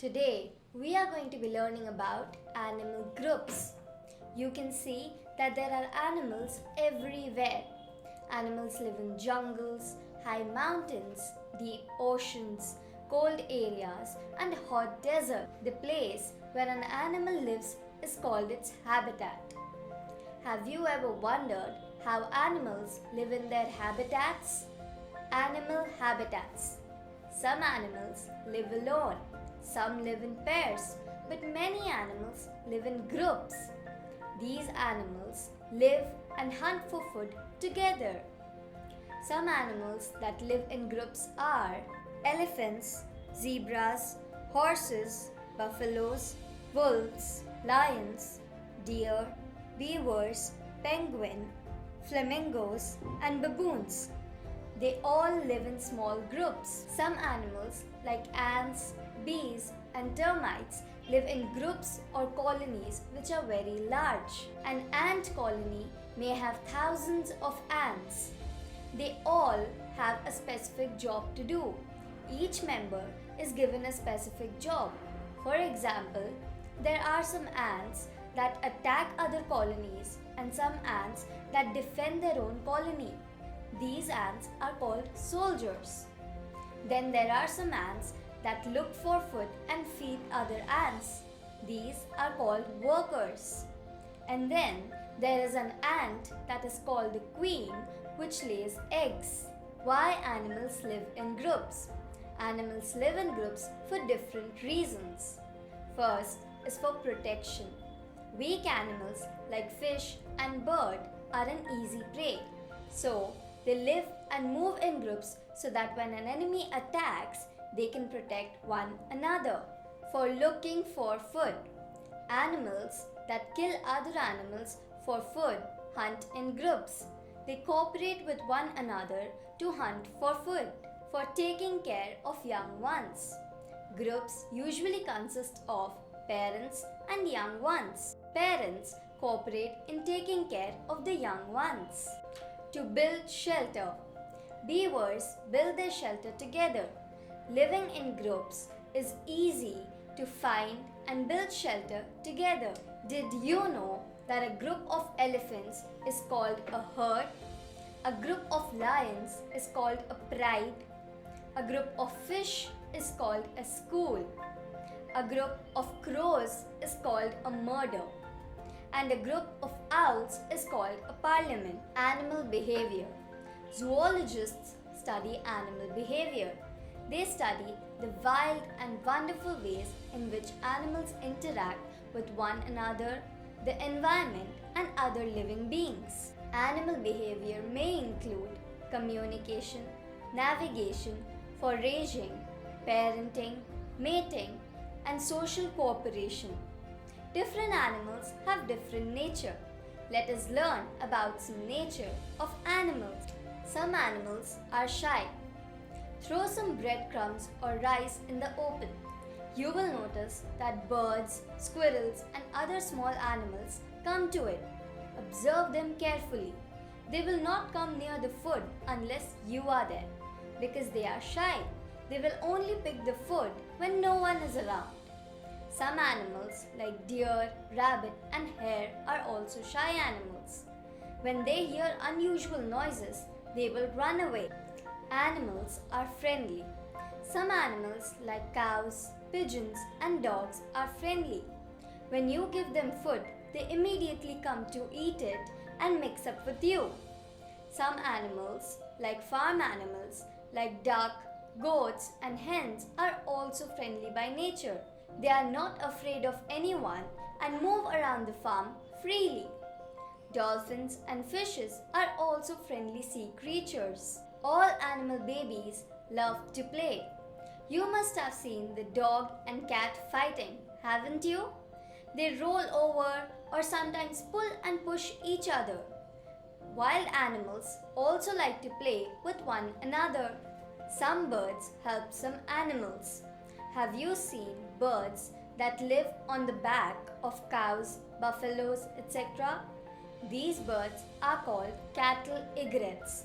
Today, we are going to be learning about animal groups. You can see that there are animals everywhere. Animals live in jungles, high mountains, deep oceans, cold areas, and hot desert. The place where an animal lives is called its habitat. Have you ever wondered how animals live in their habitats? Animal habitats. Some animals live alone, some live in pairs, but many animals live in groups. These animals live and hunt for food together. Some animals that live in groups are elephants, zebras, horses, buffaloes, wolves, lions, deer, beavers, penguin, flamingos, and baboons. They all live in small groups. Some animals like ants, bees, and termites live in groups or colonies which are very large. An ant colony may have thousands of ants. They all have a specific job to do. Each member is given a specific job. For example, there are some ants that attack other colonies and some ants that defend their own colony. These ants are called soldiers. Then there are some ants that look for food and feed other ants. These are called workers. And then there is an ant that is called the queen, which lays eggs. Why animals live in groups? Animals live in groups for different reasons. First is for protection. Weak animals like fish and bird are an easy prey. So they live and move in groups so that when an enemy attacks, they can protect one another. For looking for food. Animals that kill other animals for food hunt in groups. They cooperate with one another to hunt for food. For taking care of young ones. Groups usually consist of parents and young ones. Parents cooperate in taking care of the young ones. To build shelter. Beavers build their shelter together. Living in groups is easy to find and build shelter together. Did you know that a group of elephants is called a herd? A group of lions is called a pride. A group of fish is called a school. A group of crows is called a murder. And a group of owls is called a parliament. Animal behavior. Zoologists study animal behavior. They study the wild and wonderful ways in which animals interact with one another, the environment, and other living beings. Animal behavior may include communication, navigation, foraging, parenting, mating, and social cooperation. Different animals have different nature. Let us learn about some nature of animals. Some animals are shy. Throw some breadcrumbs or rice in the open. You will notice that birds, squirrels, and other small animals come to it. Observe them carefully. They will not come near the food unless you are there. Because they are shy, they will only pick the food when no one is around. Some animals like deer, rabbit, and hare are also shy animals. When they hear unusual noises, they will run away. Animals are friendly. Some animals like cows, pigeons, and dogs are friendly. When you give them food, they immediately come to eat it and mix up with you. Some animals, like farm animals, like duck, goats, and hens, are also friendly by nature. They are not afraid of anyone and move around the farm freely. Dolphins and fishes are also friendly sea creatures. All animal babies love to play. You must have seen the dog and cat fighting, haven't you? They roll over or sometimes pull and push each other. Wild animals also like to play with one another. Some birds help some animals. Have you seen birds that live on the back of cows, buffaloes, etc.? These birds are called cattle egrets.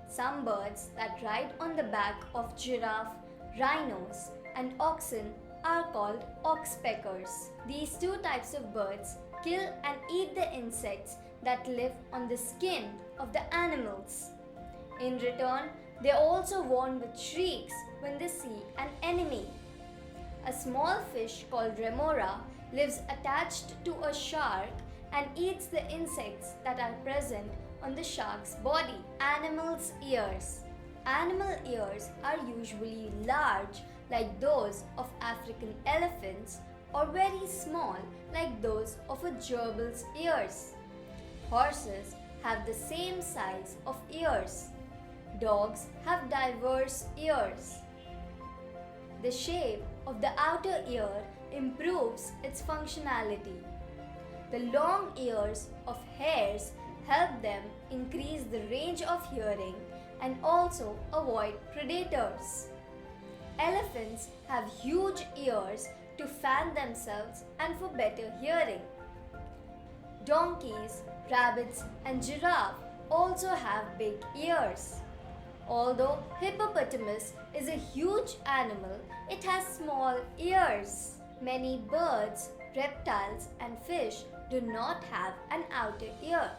Some birds that ride on the back of giraffe, rhinos, and oxen are called oxpeckers. These two types of birds kill and eat the insects that live on the skin of the animals. In return, they also warn with shrieks when they see an enemy. A small fish called remora lives attached to a shark and eats the insects that are present on the shark's body. Animals' ears. Animal ears are usually large like those of African elephants or very small like those of a gerbil's ears. Horses have the same size of ears. Dogs have diverse ears. The shape of the outer ear improves its functionality. The long ears of hares help them increase the range of hearing and also avoid predators. Elephants have huge ears to fan themselves and for better hearing. Donkeys, rabbits, and giraffe also have big ears. Although hippopotamus is a huge animal, it has small ears. Many birds, reptiles, and fish do not have an outer ear.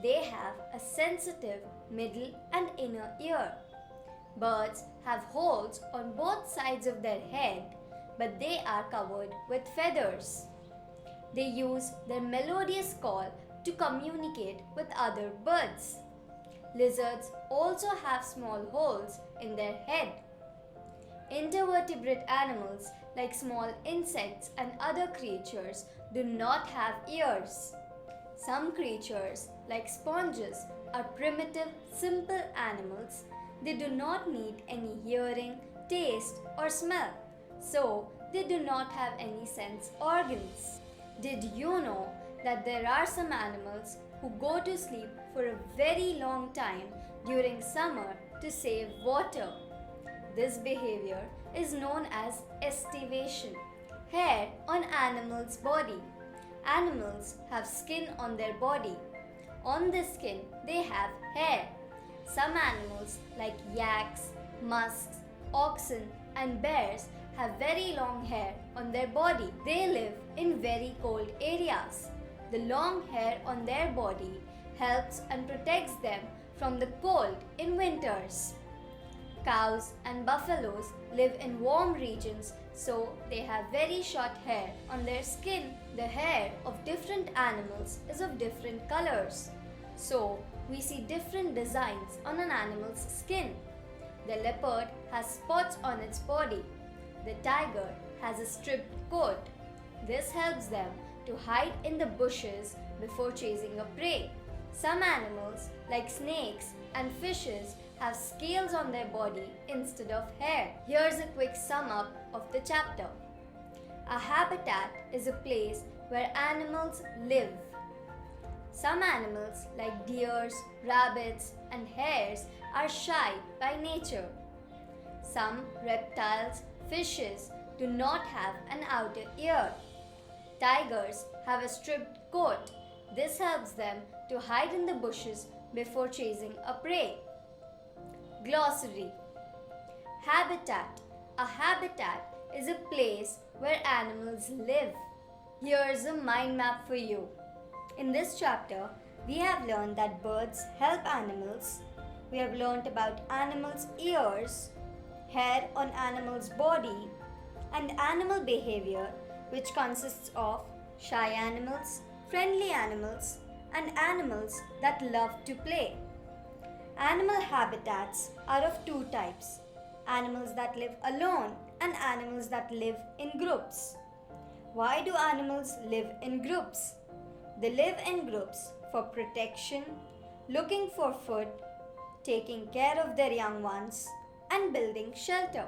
They have a sensitive middle and inner ear. Birds have holes on both sides of their head, but they are covered with feathers. They use their melodious call to communicate with other birds. Lizards also have small holes in their head. Intervertebrate animals like small insects and other creatures do not have ears. Some creatures like sponges are primitive, simple animals. They do not need any hearing, taste or smell, so they do not have any sense organs. Did you know that there are some animals who go to sleep for a very long time during summer to save water? This behavior is known as estivation. Hair on animals' body. Animals have skin on their body. On this skin, they have hair. Some animals like yaks, musks, oxen, and bears have very long hair on their body. They live in very cold areas. The long hair on their body helps and protects them from the cold in winters. Cows and buffaloes live in warm regions, so they have very short hair on their skin. The hair of different animals is of different colors, so we see different designs on an animal's skin. The leopard has spots on its body. The tiger has a striped coat. This helps them to hide in the bushes before chasing a prey. Some animals, like snakes and fishes, have scales on their body instead of hair. Here's a quick sum up of the chapter. A habitat is a place where animals live. Some animals like deers, rabbits, and hares are shy by nature. Some reptiles, fishes do not have an outer ear. Tigers have a striped coat. This helps them to hide in the bushes before chasing a prey. Glossary. Habitat. A habitat is a place where animals live. Here's a mind map for you. In this chapter, we have learned that birds help animals. We have learned about animals' ears, hair on animals' body, and animal behavior, which consists of shy animals, friendly animals, and animals that love to play. Animal habitats are of two types: animals that live alone and animals that live in groups. Why do animals live in groups? They live in groups for protection, looking for food, taking care of their young ones, and building shelter.